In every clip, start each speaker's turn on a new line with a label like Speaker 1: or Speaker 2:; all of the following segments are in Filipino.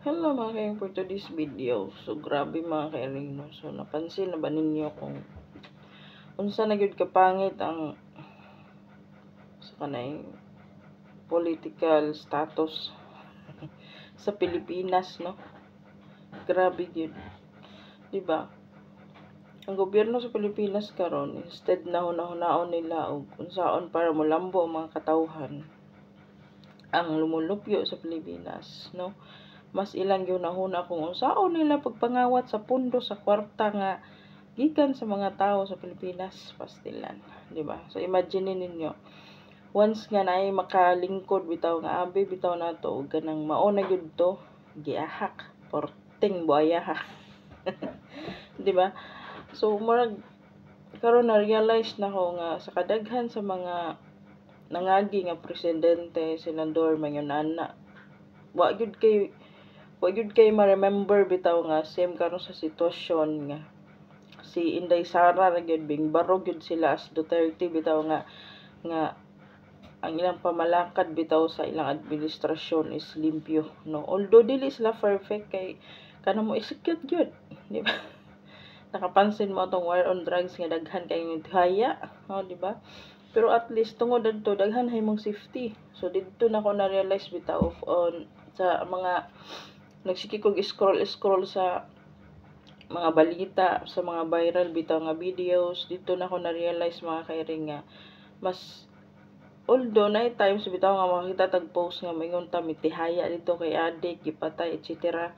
Speaker 1: Hello mga kairing, for today's video. So grabe mga kairing, no? So napansin na ba ninyo kung unsa na gyud kapangit ang sa kanay political status sa Pilipinas, no? Grabe gyud, di ba? Ang gobyerno sa Pilipinas karon, instead na hunahunaon nila og unsaon para molambo ang mga katawhan ang lumulupyo sa Pilipinas, no? Mas ilang ginahuna kung unsaon nila pagpangawat sa pundo sa kwarta nga gikan sa mga tao sa Pilipinas, pastilan, di ba? So imagine ninyo, once nga naay makalingkod bitaw nga abi bitaw nato og ganang mao na gyud to giahak porting buaya. Di ba? So murag karon na realize na ko nga sa kadaghan sa mga nangagi nga presidente, senador, mangyunana, wa gyud kay ma-remember bitaw nga same karon sa sitwasyon nga si Inday Sara ra gyud bing barog gyud sila as Duterte bitaw nga ang ilang pamalakad bitaw sa ilang administrasyon is limpyo, no? Although dili sila perfect kay kanang mo execute gyud, di ba? Nakapansin mo tong war on drugs nga daghan kay haya, no, di ba? Pero at least tungod adto daghan himong safety. So didto na ko na realize bitaw on sa mga nagsikig scroll sa mga balita, sa mga viral bitaw nga videos, dito na ko na realize mga kairing nga mas although na times bitaw nga makita tag post nga maingon ta mitihaya dito kay adik gipatay etc.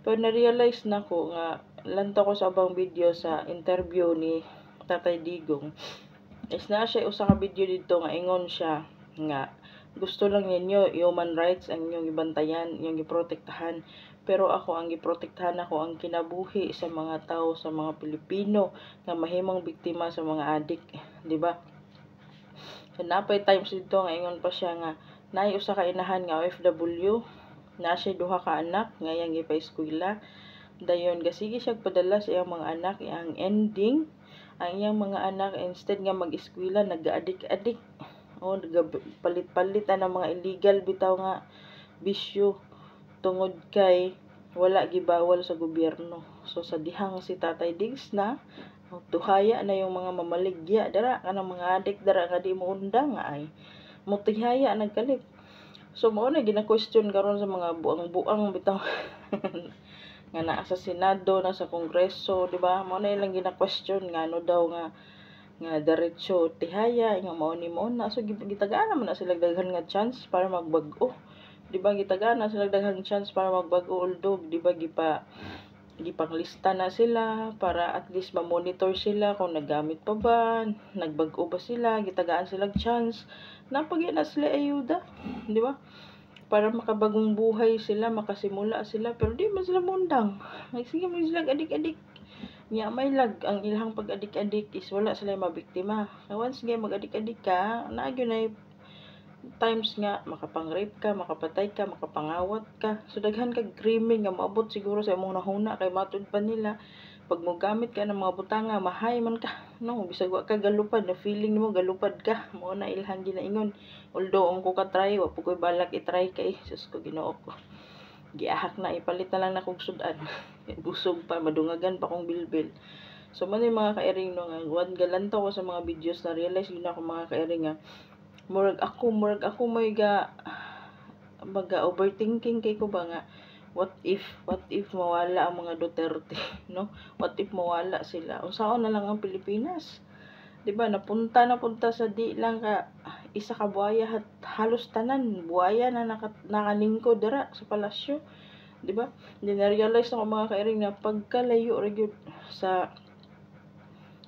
Speaker 1: Pero na realize na ko nga lantaw ko sa abang video sa interview ni Tatay Digong is na siya usa ka video dito nga ingon siya nga gusto lang ninyo human rights ang inyong ibantayan, inyong giprotektahan, pero ako ang giprotektahan ako ang kinabuhi sa mga tao, sa mga Pilipino nga mahimong biktima sa mga adik, di ba? So napay times dito nga ingon pa siya nga naay usa ka inahan nga OFW, na siya duha ka anak nga iyang gipa-eskwela, dayon gasige siya padala sa iyang mga anak, ang ending ang iyang mga anak instead nga mag-eskwela nag-adik-adik o palit-palitan ng mga illegal bitaw nga bisyo tungod kay wala gibawal sa gobyerno. So sa dihang si Tatay Diggs na tuhaya na yung mga mamaligya dara kanang mga adik dara nga di mo undang ay mutihaya nagkalit. So mao na gina-question karon sa mga buang-buang bitaw nga naa sa Senado, na sa Kongreso, di ba? Mao na ilang gina-question nga ano daw nga diretso tihaya nga mao ni mo na. So gitagaan naman na sila daghan nga chance para magbag-o, di ba? Gitagaan na sila daghang chance para magbag-o, although di ba gipanglista na sila para at least ma-monitor sila kung naggamit pa ba, nagbag-o ba sila, gitagaan sila chance napagyan na sila ayuda, di ba? Para makabagong buhay sila, makasimula sila, pero di man sila mundang. Sige mo sila adik-adik. Nya may lag ang ilang pag-adik-adik is wala sila mabiktima. Once nga mag-adik-adik ka, naagyo na times nga makapang-rape ka, makapatay ka, makapangawat ka. So daghan kag crimen nga maabot siguro sa imong nahuna kay matud pa nila pag mo gamit ka ng mga butanga mahay man ka, no? Bisag wa ka galupad na feeling nimo galupad ka, mo na ilhang ginaingon. Although ang ko ka try wa po koy balak i-try kay sus ko Ginoo ko, giahak na ipalit na lang na kog sudan. Busog pa, madungagan pa kong bilbil. So man mga kairing no nga wan galantaw ko sa mga videos na realize yun ako mga kairing nga murag ako may baga overthinking kay ko ba nga what if mawala ang mga Duterte, no? What if mawala sila? Unsaon na lang ang Pilipinas? 'Di ba? Napunta sa di lang ka isa ka buhaya halos tanan buhaya na nakalingkod dira sa palasyo, 'di ba? Na-realize na ko mga kairing na pagkalayo ra gyud sa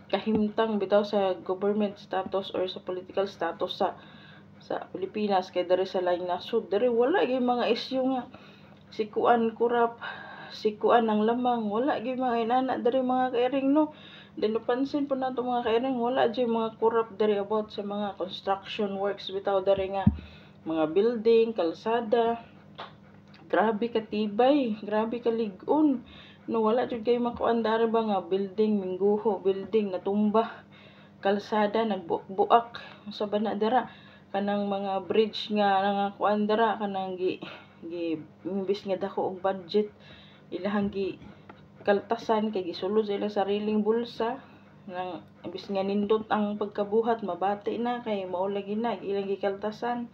Speaker 1: kahimtang bitaw sa government status or sa political status sa Pilipinas kay diri sa laing nasod, diri wala gyud mga isyu nga sikuan kurap, sikuan ang lamang, wala gyud mga inana diri mga kairing, no? Then napansin po nato mga kairing wala gyud mga kurap diri about sa mga construction works bitaw diri nga mga building, kalsada. Grabe katibay, grabe kalig-on. No wala jud kay makuan dari ba nga building mingguho, building natumba, kalsada nagbuak sa bana dira, kanang mga bridge nga nangakuan dira kanang imbis nga dako og budget, ilahang gi kaltasan kay gisulod sa ilang sariling bulsa nang imbis nga nindot ang pagkabuhat, mabati na kay mao lagi na ilang gikaltasan.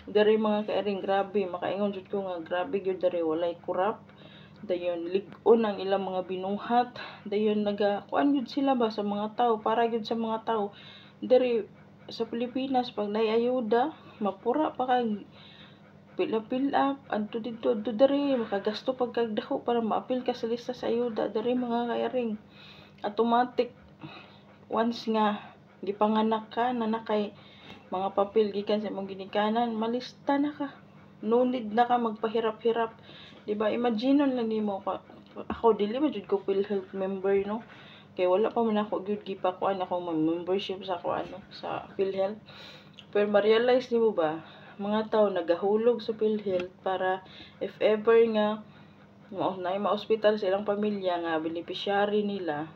Speaker 1: Dari mga kairing, grabe makaingon jud ko nga grabe gyud dari, walay kurap, dayon lig-on ang ilang mga binuhat, dayon kuan gyud sila ba sa mga tao, para gyud sa mga tao. Dari sa Pilipinas pag ayuda, mapura pa kag pila-pila adto dito dari, makagasto pagkagdako para maapil ka sa lista sa ayuda. Dari mga kairing, automatic once nga gipanganak ka na nakay mga papel gikan sa imong ginikanan, malista na ka, no need na ka magpahirap-hirap, di ba? Imagine lang nimo ako dili man jud ko PhilHealth member, no, kay wala pa man ako gyud gipakuan ako membership sa sa PhilHealth. Pero ma-realize nimo ba, mga tao nagahulog sa PhilHealth para if ever nga ma-hospital sa ilang pamilya nga beneficiary nila,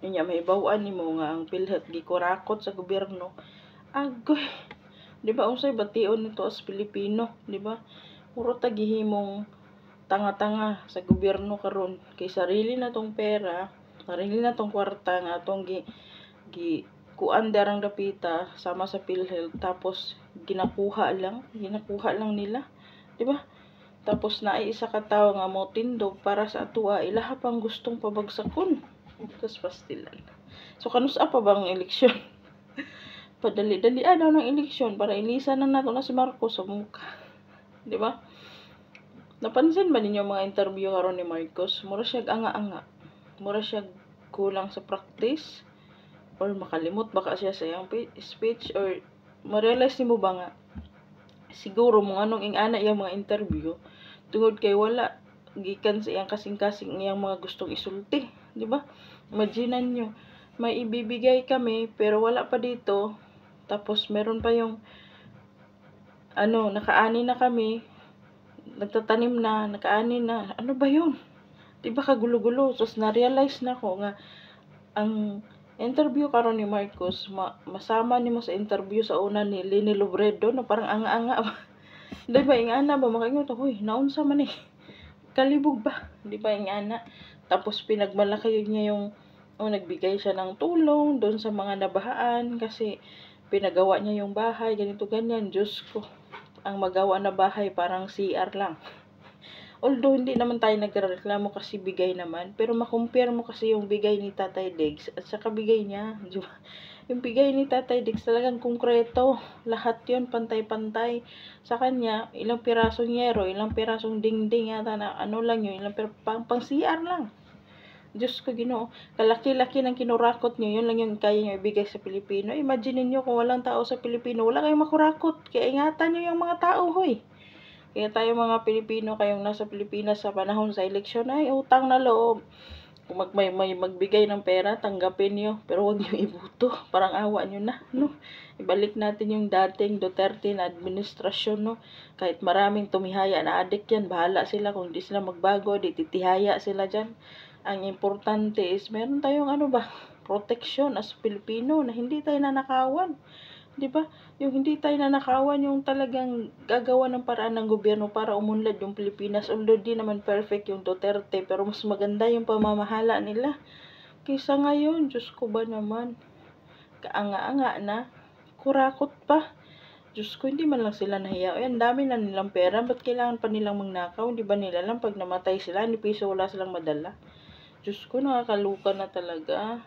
Speaker 1: inya mahibaw-an nimo nga ang PhilHealth gikurakot sa gobyerno. Agoy, di ba unsay bation nito as Pilipino, di ba? Puro ta gihimong tanga-tanga sa gobyerno karon, kay sarili na tong pera, sarili na tong kwarta nga atong kuan darang dapita sama sa PhilHealth, tapos ginakuha lang nila, di ba? Tapos naay isa ka tawo nga mo tindog para sa atua, ilaha pang gustong pabagsakon, tapos pastilan. So kanusa pa bang eleksyon? Padali-dalian daw ng eleksyon para ilisan na nato na si Marcos sa muka, di ba? Napansin ba ninyo mga interview karon ni Marcos? Mura siya anga-anga, mura siya kulang sa practice, or makalimot baka siya sa iyang speech, or ma-realize nimo ba nga siguro mo anong ingana iyang mga interview tungod kay wala gikan sa iyang kasing-kasing iyang mga gustong isulti, di ba? Imagine nyo, may ibibigay kami pero wala pa dito, tapos meron pa yung nakaani na kami, nagtatanim na, nakaani na, ano ba yun? Diba kagulo-gulo? So na-realize na ko nga ang interview karon ni Marcos, masama nimo sa interview sa una ni Leni Robredo na parang anga-anga. Diba ingana ba makaingon to, huy, naunsa man kalibog ba? Diba ingana? Tapos pinagmalaki niya yung nagbigay siya ng tulong doon sa mga nabahaan kasi pinagawa niya yung bahay, ganito ganyan. Diyos ko, ang magawa na bahay parang CR lang. Although hindi naman tayo nagreklamo kasi bigay naman, pero makumpare mo kasi yung bigay ni Tatay Diggs at saka bigay niya, di ba? Yung bigay ni Tatay Diggs talagang konkreto, lahat yun pantay-pantay. Sa kanya, ilang pirasong yero, ilang pirasong dingding yata na lang yun, ilang pang CR lang. Diyos ko Ginoo, kalaki-laki ng kinurakot nyo, yun lang yung kaya nyo ibigay sa Pilipino. Imagine niyo kung walang tao sa Pilipino, wala kayong makurakot. Kaya ingatan nyo yung mga tao, hoy. Kaya tayo mga Pilipino, kayong nasa Pilipinas sa panahon sa eleksyon, ay utang na loob. Kung may magbigay ng pera, tanggapin nyo. Pero huwag nyo ibuto. Parang awa nyo na, no? Ibalik natin yung dating Duterte na administrasyon, no? Kahit maraming tumihaya na adik yan, bahala sila. Kung di sila magbago, di titihaya sila dyan. Ang importante is, meron tayong protection as Pilipino na hindi tayo nanakawan. Diba? Yung hindi tayo nanakawan, yung talagang gagawa ng paraan ng gobyerno para umunlad yung Pilipinas. Although di naman perfect yung Duterte, pero mas maganda yung pamamahala nila. Kaysa ngayon, Diyos ko ba naman, kaanga-anga na, kurakot pa. Diyos ko, hindi man lang sila nahiya. Ang dami na nilang pera, ba't kailangan pa nilang magnakaw? Di ba nila lang pag namatay sila, ni piso wala silang madala? Diyos ko, nakakaluka na talaga.